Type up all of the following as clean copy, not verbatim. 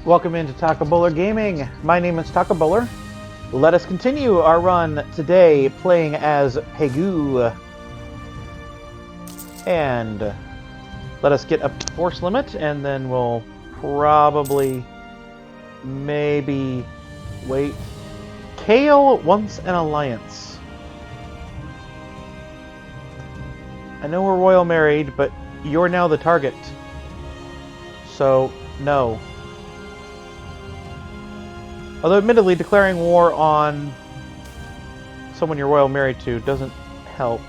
Welcome into Taco Bowler Gaming. My name is Taco Bowler. Let us continue our run today playing as Pegu. And let us get up to force limit, and then we'll probably maybe wait. Kale wants an alliance. I know we're royal married, but you're now the target. So, no. Although admittedly, declaring war on someone you're royal married to doesn't help.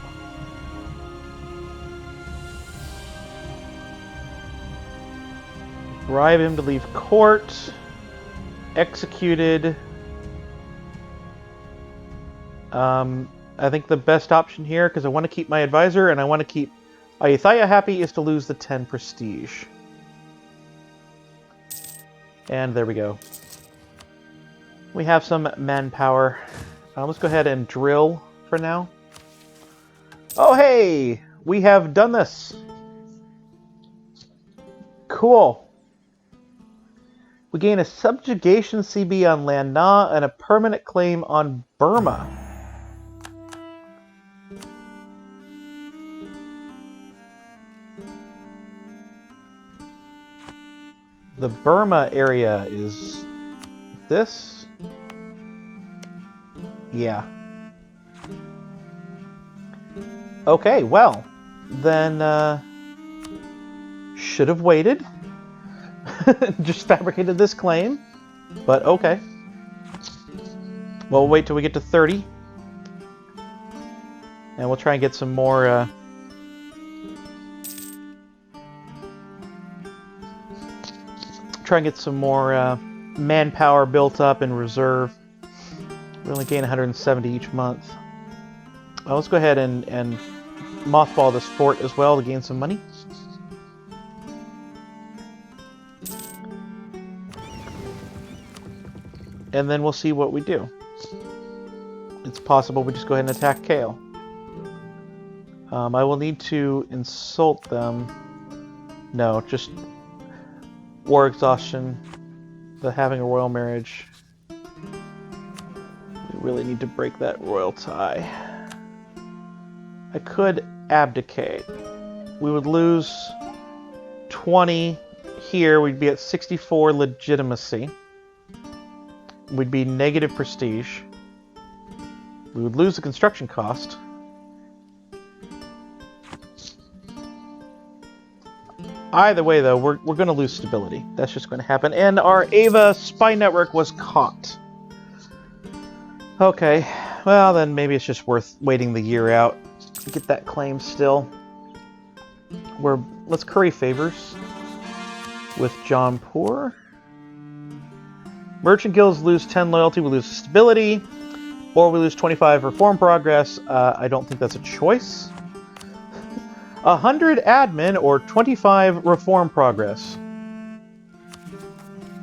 Bribe him to leave court. Executed. I think the best option here, because I want to keep my advisor and I want to keep Ayutthaya happy, is to lose the 10 prestige. And there we go. We have some manpower. Let's go ahead and drill for now. Oh, hey! We have done this! Cool. We gain a subjugation CB on Land Na and a permanent claim on Burma. The Burma area is this? Yeah. Okay, well, then should have waited. Just fabricated this claim, but okay. Well, we'll wait till we get to 30. And we'll try and get some more manpower built up in reserve. We only gain 170 each month. Well, let's go ahead and mothball this fort as well to gain some money. And then we'll see what we do. It's possible we just go ahead and attack Kale. I will need to insult them. No, just war exhaustion. The having a royal marriage. We really need to break that royal tie. I could abdicate. We would lose 20 here. We'd be at 64 legitimacy. We'd be negative prestige. We would lose the construction cost. Either way, though, we're going to lose stability. That's just going to happen. And our Ava spy network was caught. Okay, well then maybe it's just worth waiting the year out to get that claim still. Let's curry favors with Jaunpur. Merchant guilds lose 10 loyalty, we lose stability, or we lose 25 reform progress. I don't think that's a choice. 100 admin or 25 reform progress.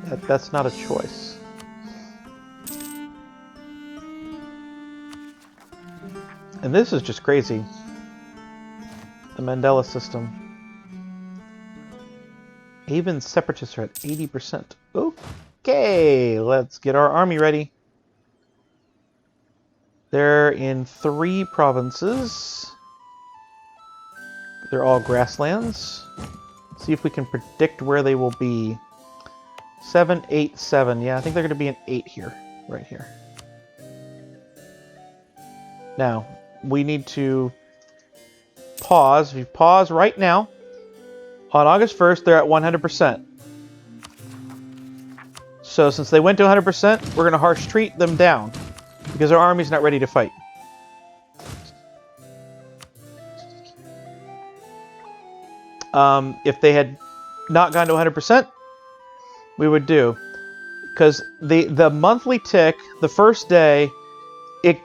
That's not a choice. And this is just crazy. The Mandela system. Even separatists are at 80%. Okay, let's get our army ready. They're in 3 provinces. They're all grasslands. See if we can predict where they will be. 7, 8, 7. Yeah, I think they're going to be an 8 here. Right here. Now, we need to pause. If you pause right now, on August 1st, they're at 100%. So since they went to 100%, we're going to harsh treat them down. Because our army's not ready to fight. If they had not gone to 100%, we would do. Because the monthly tick, the first day, it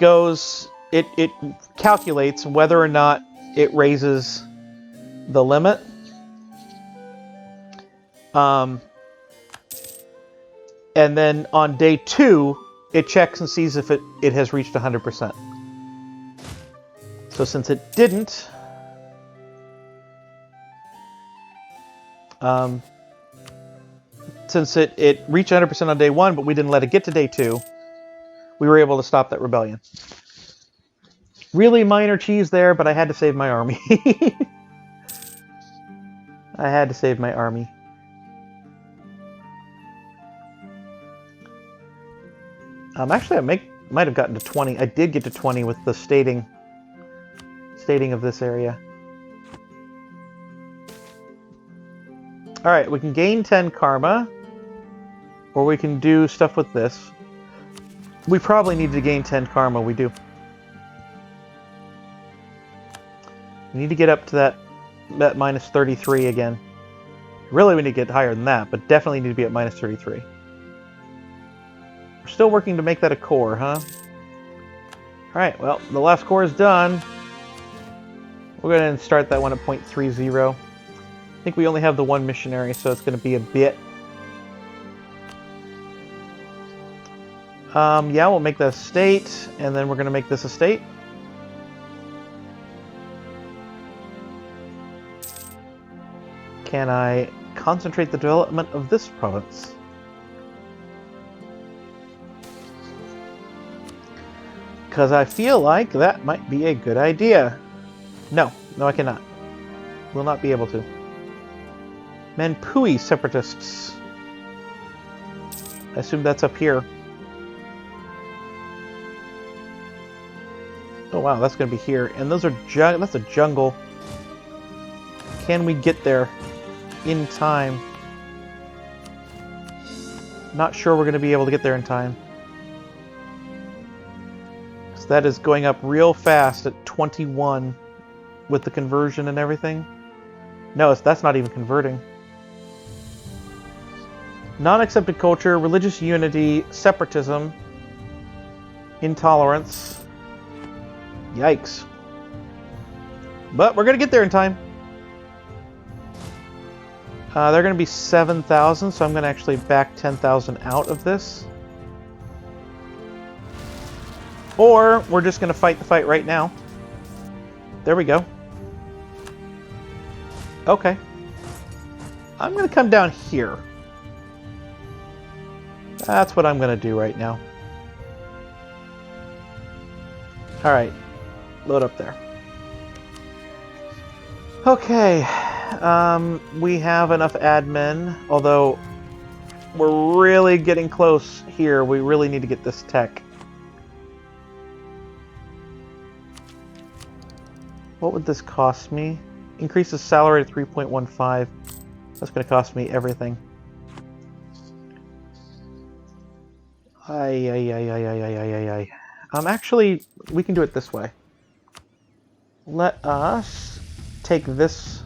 calculates whether or not it raises the limit. And then on day 2, it checks and sees if it has reached 100%. So since it didn't, since it reached 100% on day 1, but we didn't let it get to day 2, we were able to stop that rebellion. Really minor cheese there, but I had to save my army. I had to save my army. Actually, I might have gotten to 20. I did get to 20 with the stating of this area. Alright, we can gain 10 karma, or we can do stuff with this. We probably need to gain 10 karma, we do. We need to get up to that minus 33 again. Really, we need to get higher than that, but definitely need to be at minus 33. We're still working to make that a core, huh? Alright, well, the last core is done. We're going to start that one at 0.30. I think we only have the one missionary, so it's going to be a bit. Yeah, we'll make that a state, and then we're going to make this a state. Can I concentrate the development of this province? Because I feel like that might be a good idea. No, I cannot. Will not be able to. Manpui separatists. I assume that's up here. Oh wow, that's going to be here. And those are that's a jungle. Can we get there in time? Not sure we're going to be able to get there in time. So that is going up real fast at 21 with the conversion and everything. No, that's not even converting. Non-accepted culture, religious unity, separatism, intolerance. Yikes. But we're going to get there in time. They're going to be 7,000, so I'm going to actually back 10,000 out of this. Or we're just going to fight the fight right now. There we go. Okay. I'm going to come down here. That's what I'm going to do right now. Alright. Load up there. Okay. We have enough admin, although we're really getting close here. We really need to get this tech. What would this cost me? Increases salary to 3.15. That's going to cost me everything. Actually, we can do it this way. Let us take this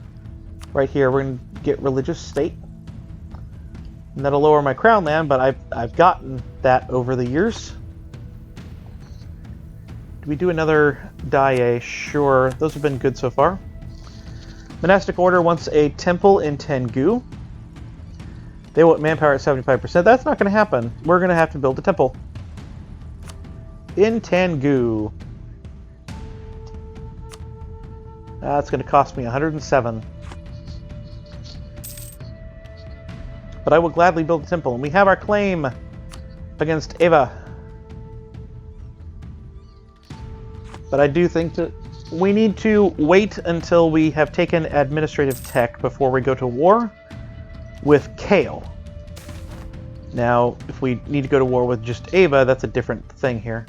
right here. We're going to get religious state. And that'll lower my crown land, but I've gotten that over the years. Do we do another Dai? Sure. Those have been good so far. Monastic Order wants a temple in Tengu. They want manpower at 75%. That's not going to happen. We're going to have to build a temple in Tengu. That's going to cost me 107. But I will gladly build a temple. And we have our claim against Ava. But I do think that we need to wait until we have taken administrative tech before we go to war with Kale. Now, if we need to go to war with just Ava, that's a different thing here.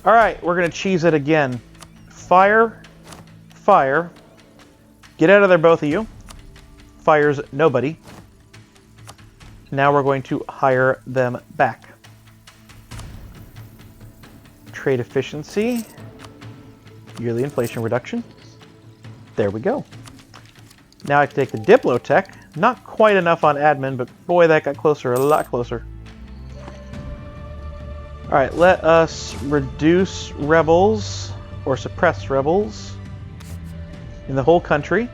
Alright, we're going to cheese it again. Fire. Fire. Get out of there, both of you. Fires nobody. Now we're going to hire them back. Trade efficiency. Yearly inflation reduction. There we go. Now I can take the Diplo tech. Not quite enough on admin, but boy, that got closer, a lot closer. Alright, let us reduce rebels, or suppress rebels, in the whole country.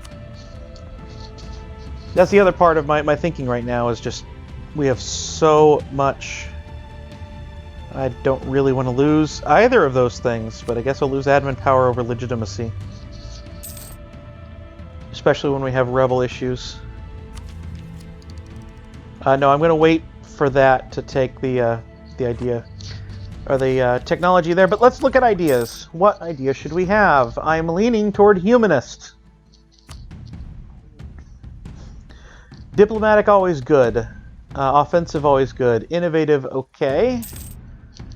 That's the other part of my thinking right now, is just, we have so much. I don't really want to lose either of those things, but I guess I'll lose admin power over legitimacy. Especially when we have rebel issues. No, I'm going to wait for that to take the idea or the technology there. But let's look at ideas. What idea should we have? I'm leaning toward humanist. Diplomatic, always good. Offensive, always good. Innovative, okay.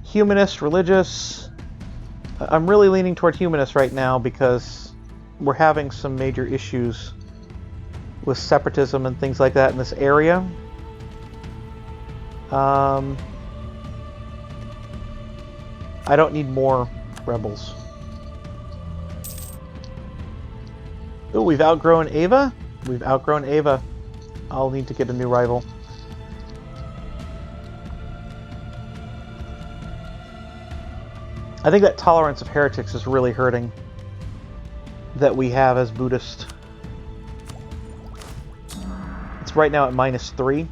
Humanist, religious. I'm really leaning toward humanist right now because we're having some major issues with separatism and things like that in this area. I don't need more rebels. Ooh, we've outgrown Ava? We've outgrown Ava. I'll need to get a new rival. I think that tolerance of heretics is really hurting that we have as Buddhist. It's right now at -3.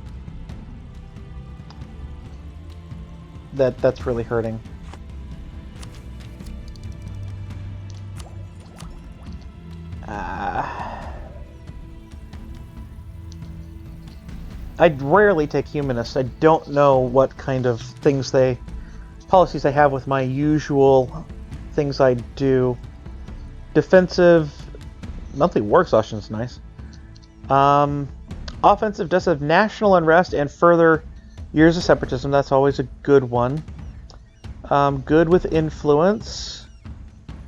That's really hurting. I'd rarely take humanists. I don't know what kind of policies I have with my usual things I do. Defensive, monthly war exhaustion is nice. Offensive does have national unrest and further years of separatism. That's always a good one. Good with influence.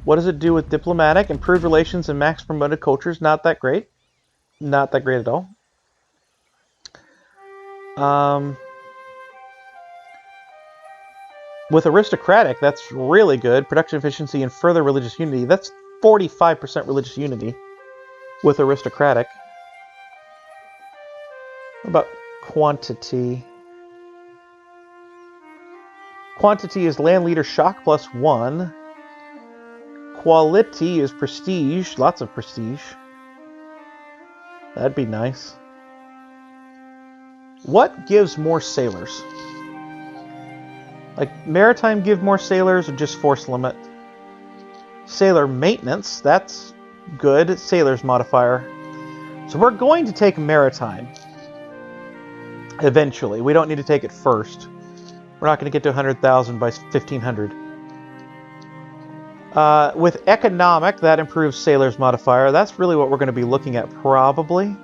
What does it do with diplomatic? Improved relations and max promoted cultures. Not that great. Not that great at all. With aristocratic, that's really good. Production efficiency and further religious unity. That's 45% religious unity with aristocratic. What about quantity? Quantity is land leader shock +1. Quality is prestige. Lots of prestige. That'd be nice. What gives more sailors? Like, maritime give more sailors or just force limit? Sailor maintenance, that's good. Sailors modifier. So we're going to take maritime. Eventually. We don't need to take it first. We're not going to get to 100,000 by 1500. With economic, that improves sailors modifier. That's really what we're going to be looking at, probably.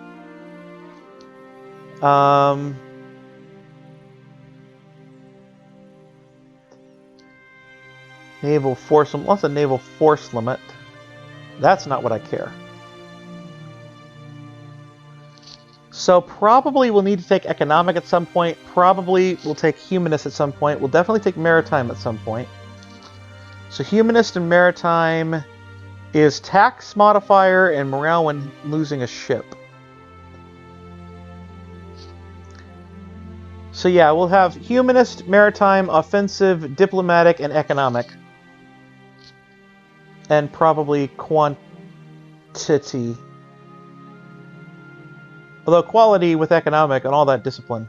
Naval force limit. What's a naval force limit? That's not what I care. So probably we'll need to take economic at some point. Probably we'll take humanist at some point. We'll definitely take maritime at some point. So humanist and maritime is tax modifier and morale when losing a ship. So yeah, we'll have humanist, maritime, offensive, diplomatic, and economic. And probably quantity. Although quality with economic and all that discipline.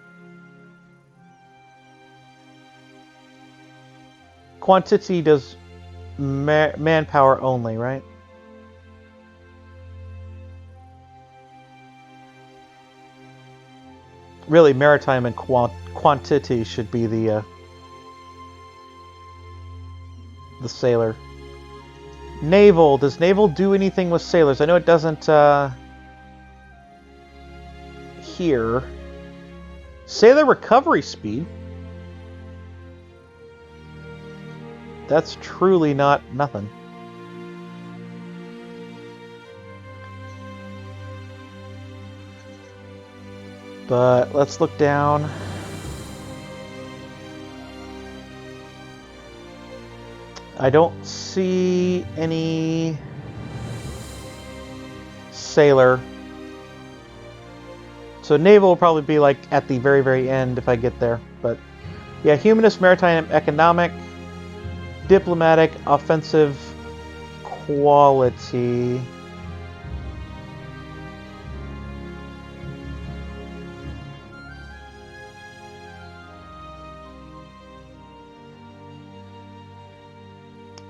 Quantity does manpower only, right? Really, maritime and quantity should be the sailor. Naval. Does naval do anything with sailors? I know it doesn't here. Sailor recovery speed. That's truly not nothing. But let's look down. I don't see any sailor. So naval will probably be like at the very, very end if I get there. But yeah, humanist, maritime, economic, diplomatic, offensive, quality.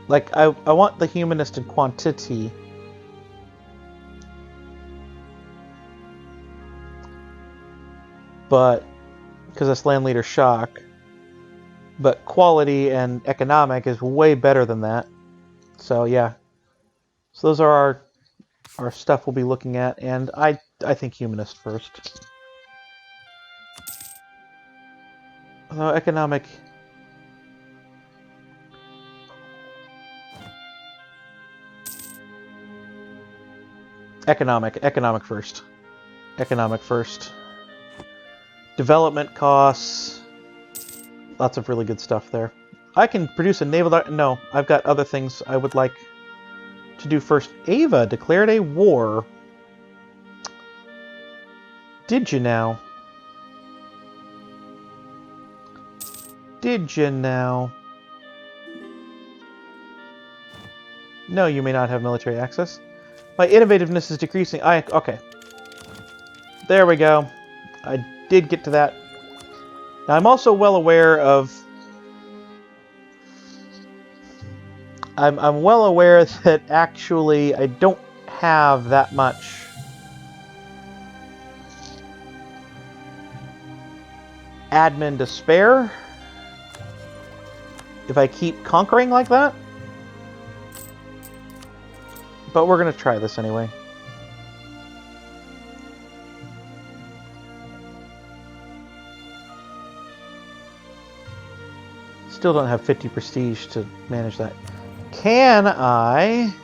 Like, I want the humanist and quantity. But because that's land leader shock. But quality and economic is way better than that. So yeah. So those are our stuff we'll be looking at, and I think humanist first. Although economic... Economic first. Economic first. Development costs. Lots of really good stuff there. I can produce a naval... No, I've got other things I would like to do first. Ava declared a war. Did you now? Did you now? No, you may not have military access. My innovativeness is decreasing. Okay. There we go. I did get to that. Now, I'm also well aware of... I'm well aware that actually I don't have that much admin to spare if I keep conquering like that. But we're going to try this anyway. Still don't have 50 prestige to manage that. Can I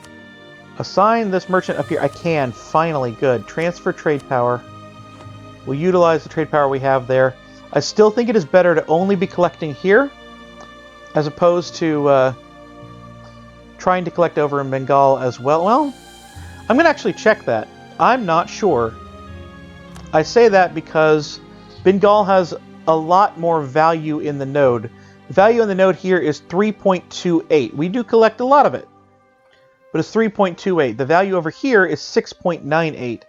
assign this merchant up here? I can. Finally. Good. Transfer trade power. We'll utilize the trade power we have there. I still think it is better to only be collecting here as opposed to trying to collect over in Bengal as well. Well, I'm going to actually check that. I'm not sure. I say that because Bengal has a lot more value in the node. The value in the node here is 3.28. We do collect a lot of it, but it's 3.28. The value over here is 6.98.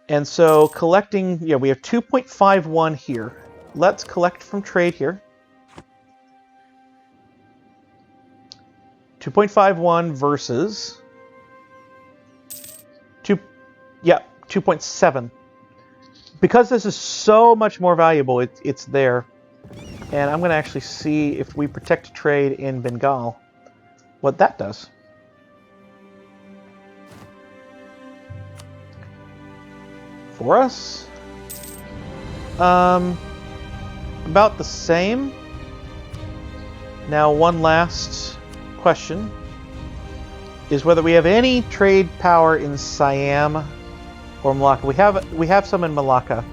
And so collecting, yeah, we have 2.51 here. Let's collect from trade here. 2.51 versus 2.7. Because this is so much more valuable, it's there. And I'm going to actually see if we protect trade in Bengal, what that does. For us, about the same. Now, one last question is whether we have any trade power in Siam or Malacca. We have some in Malacca.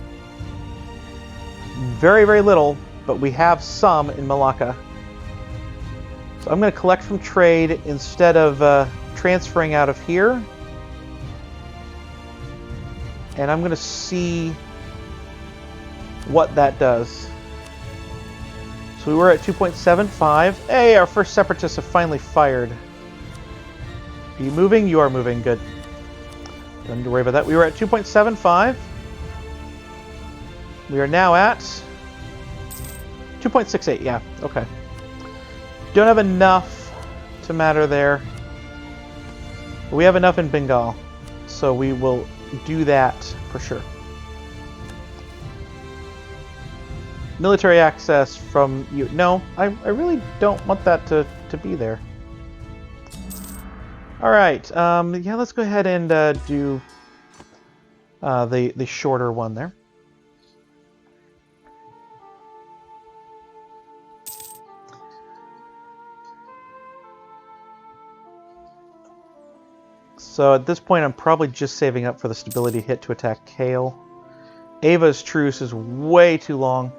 Very, very little, but we have some in Malacca. So I'm going to collect from trade instead of transferring out of here. And I'm going to see what that does. So we were at 2.75. Hey, our first separatists have finally fired. Are you moving? You are moving. Good. Don't need to worry about that. We were at 2.75. We are now at 2.68. Yeah, okay. Don't have enough to matter there. But we have enough in Bengal. So we will do that for sure. Military access from you. No, I really don't want that to be there. Alright, yeah, let's go ahead and do the shorter one there. So at this point, I'm probably just saving up for the stability hit to attack Kale. Ava's truce is way too long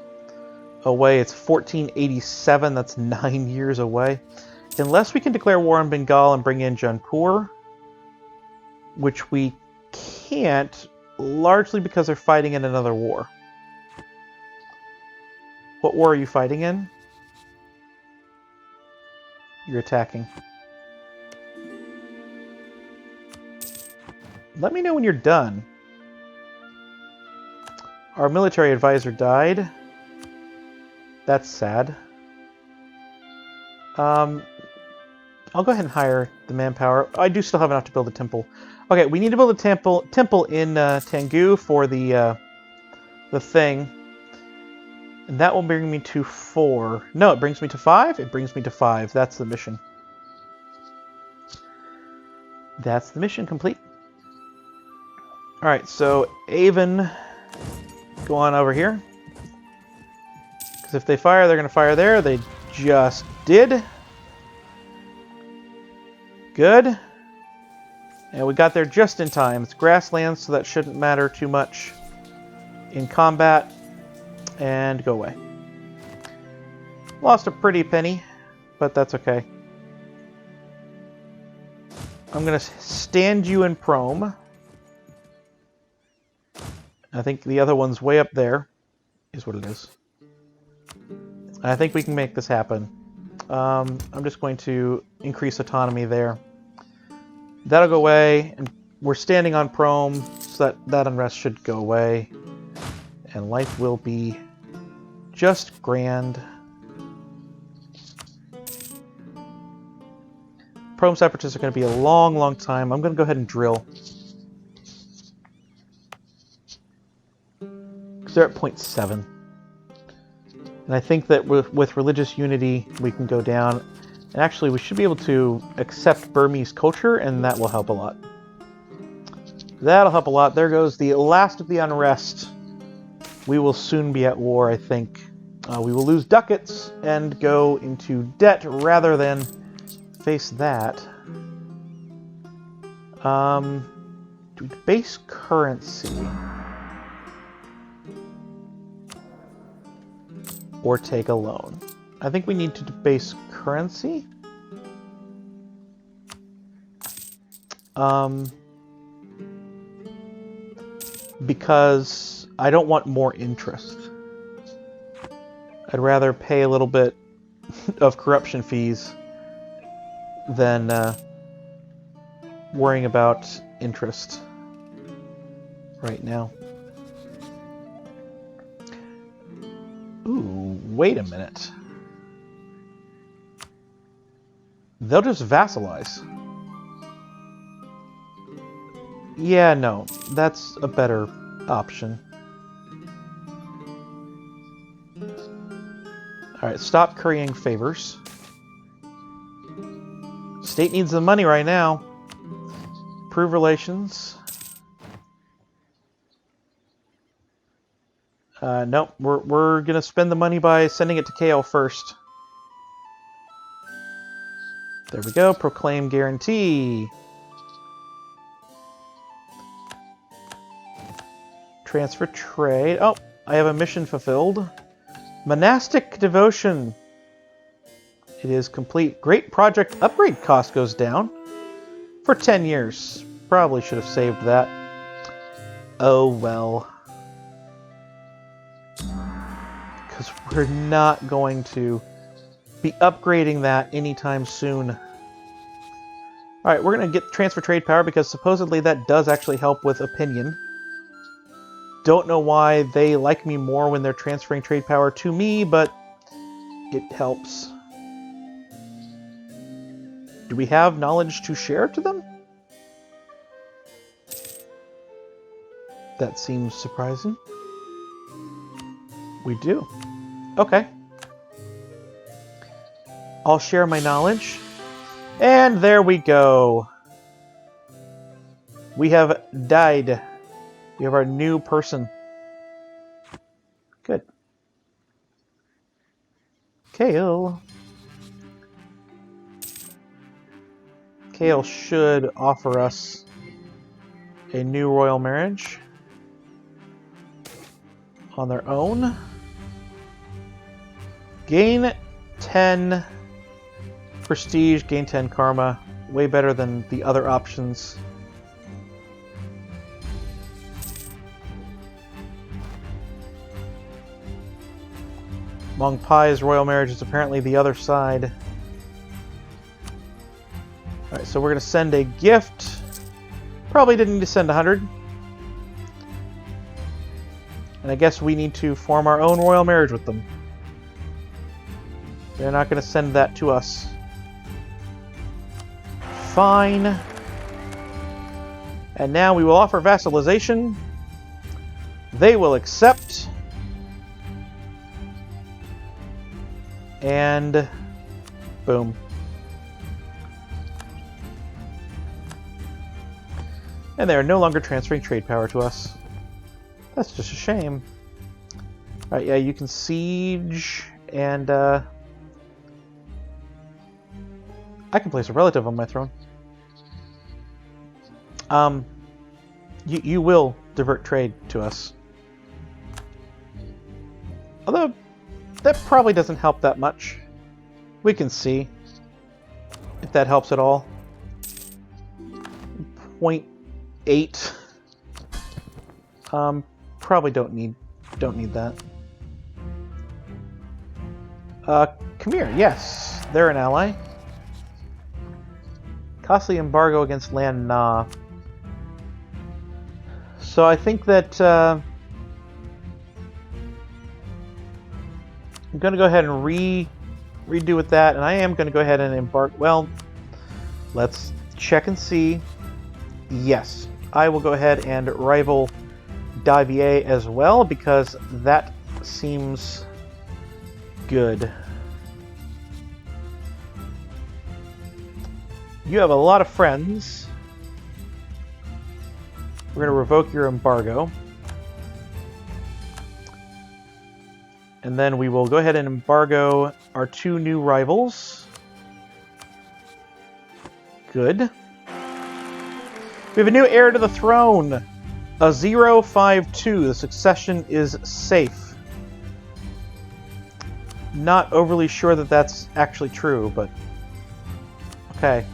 away. It's 1487. That's 9 years away. Unless we can declare war on Bengal and bring in Jaunpur, which we can't, largely because they're fighting in another war. What war are you fighting in? You're attacking. Let me know when you're done. Our military advisor died. That's sad. I'll go ahead and hire the manpower. I do still have enough to build a temple. Okay, we need to build a temple in Pegu for the thing. And that will bring me to 4. No, it brings me to 5? It brings me to 5. That's the mission. That's the mission complete. Alright, so Avon, go on over here. Because if they fire, they're going to fire there. They just did. Good. And we got there just in time. It's grasslands, so that shouldn't matter too much in combat. And go away. Lost a pretty penny, but that's okay. I'm going to stand you in Prom. I think the other one's way up there, is what it is. I think we can make this happen. I'm just going to increase autonomy there. That'll go away, and we're standing on Prom, so that unrest should go away. And life will be just grand. Prom separatists are going to be a long, long time. I'm going to go ahead and drill. Because they're at 0.7. And I think that with religious unity, we can go down. And actually, we should be able to accept Burmese culture, and that will help a lot. That'll help a lot. There goes the last of the unrest. We will soon be at war, I think. We will lose ducats and go into debt rather than face that. Base currency. Or take a loan. I think we need to debase currency. Because I don't want more interest. I'd rather pay a little bit of corruption fees than worrying about interest right now. Ooh, wait a minute. They'll just vassalize. Yeah, no, that's a better option. Alright, stop currying favors. State needs the money right now. Improve relations. Nope, we're gonna spend the money by sending it to Kale first. There we go, proclaim guarantee. Transfer trade. Oh, I have a mission fulfilled. Monastic devotion. It is complete. Great project upgrade cost goes down for 10 years. Probably should have saved that. Oh well. Because we're not going to be upgrading that anytime soon. Alright, we're going to get transfer trade power because supposedly that does actually help with opinion. Don't know why they like me more when they're transferring trade power to me, but it helps. Do we have knowledge to share to them? That seems surprising. We do. Okay. I'll share my knowledge. And there we go. We have died. We have our new person. Good. Kale. Kale should offer us a new royal marriage on their own. Gain 10 prestige, gain 10 karma. Way better than the other options. Mong Pai's royal marriage is apparently the other side. Alright, so we're going to send a gift. Probably didn't need to send 100. And I guess we need to form our own royal marriage with them. They're not going to send that to us. Fine. And now we will offer vassalization. They will accept. And boom. And they are no longer transferring trade power to us. That's just a shame. Alright, yeah, you can siege, and I can place a relative on my throne. You will divert trade to us. Although, that probably doesn't help that much. We can see if that helps at all. 0.8. Probably don't need that. Khmer, yes, they're an ally. Costly embargo against land Na. So I think that I'm going to go ahead and redo with that, and I am going to go ahead and embark. Well, let's check and see. Yes, I will go ahead and rival Davier as well, because that seems good. You have a lot of friends. We're going to revoke your embargo. And then we will go ahead and embargo our 2 new rivals. Good. We have a new heir to the throne. A 052. The succession is safe. Not overly sure that that's actually true, but okay.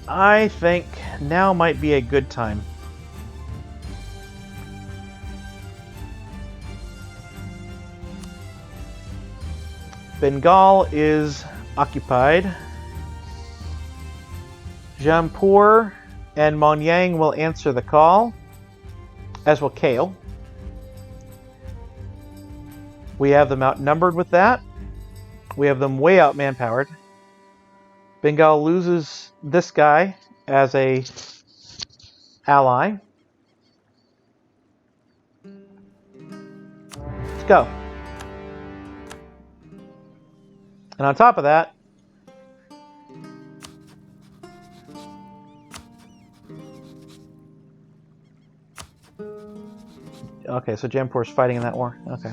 I think now might be a good time. Bengal is occupied. Jampur and Monyang will answer the call, as will Kale. We have them outnumbered with that. We have them way out manpowered. Bengal loses this guy as a ally. Let's go. And on top of that, okay, so Jampur's fighting in that war. Okay.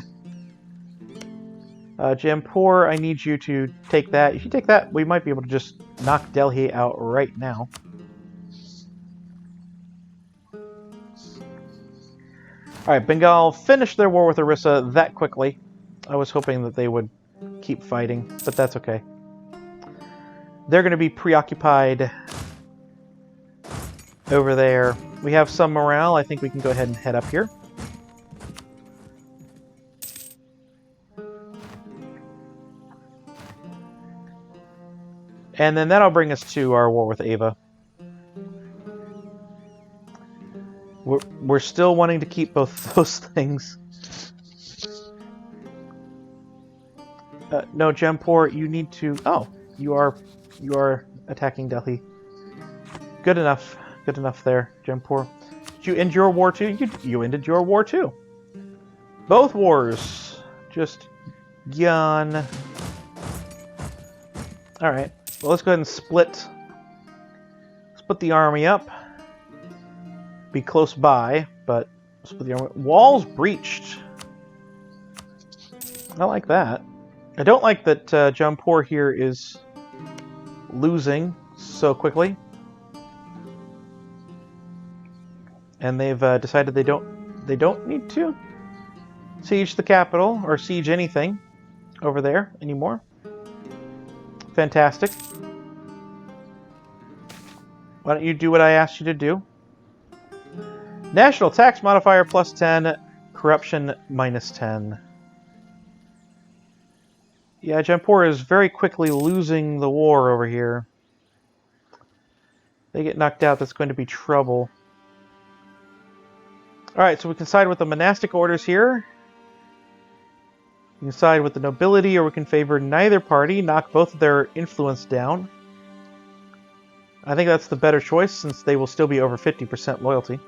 Jampur, I need you to take that. If you take that, we might be able to just knock Delhi out right now. Alright, Bengal finished their war with Orissa that quickly. I was hoping that they would keep fighting, but that's okay. They're going to be preoccupied over there. We have some morale. I think we can go ahead and head up here. And then that'll bring us to our war with Ava. We're still wanting to keep both those things. No, Jampur, you need to... Oh, you are attacking Delhi. Good enough. Good enough there, Jampur. Did you end your war too? You ended your war too. Both wars. Just yawn. Alright. Well, let's go ahead and split the army up. Be close by, but split the army. Walls breached. I like that. I don't like that Jampur here is losing so quickly. And they've decided they don't need to siege the capital or siege anything over there anymore. Fantastic. Why don't you do what I asked you to do? National tax modifier plus 10, corruption minus 10. Yeah, Jampur is very quickly losing the war over here. They get knocked out, that's going to be trouble. Alright, so we can side with the monastic orders here. We can side with the nobility, or we can favor neither party, knock both of their influence down. I think that's the better choice, since they will still be over 50% loyalty.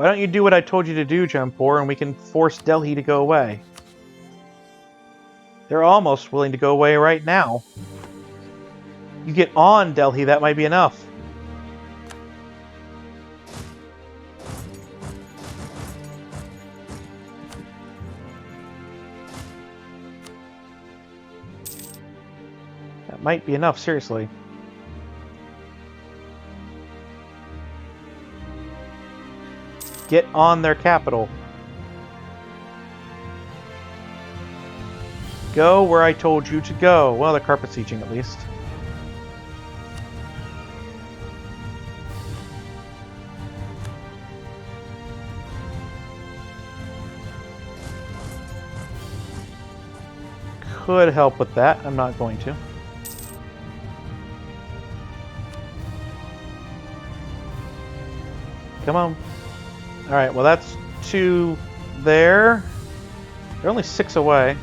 Why don't you do what I told you to do, Jampur, and we can force Delhi to go away? They're almost willing to go away right now. You get on Delhi, that might be enough. That might be enough, seriously. Get on their capital. Go where I told you to go. Well, they're carpet sieging at least. Could help with that. I'm not going to. Come on. Alright, well that's 2 there. They're only 6 away.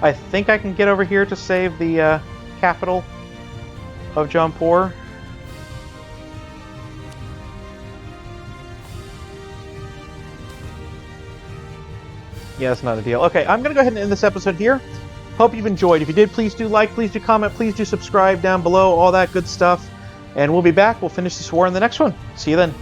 I think I can get over here to save the capital of Jampur. Yeah, that's not a deal. Okay, I'm going to go ahead and end this episode here. Hope you've enjoyed. If you did, please do like, please do comment, please do subscribe down below, all that good stuff. And we'll be back. We'll finish this war in the next one. See you then.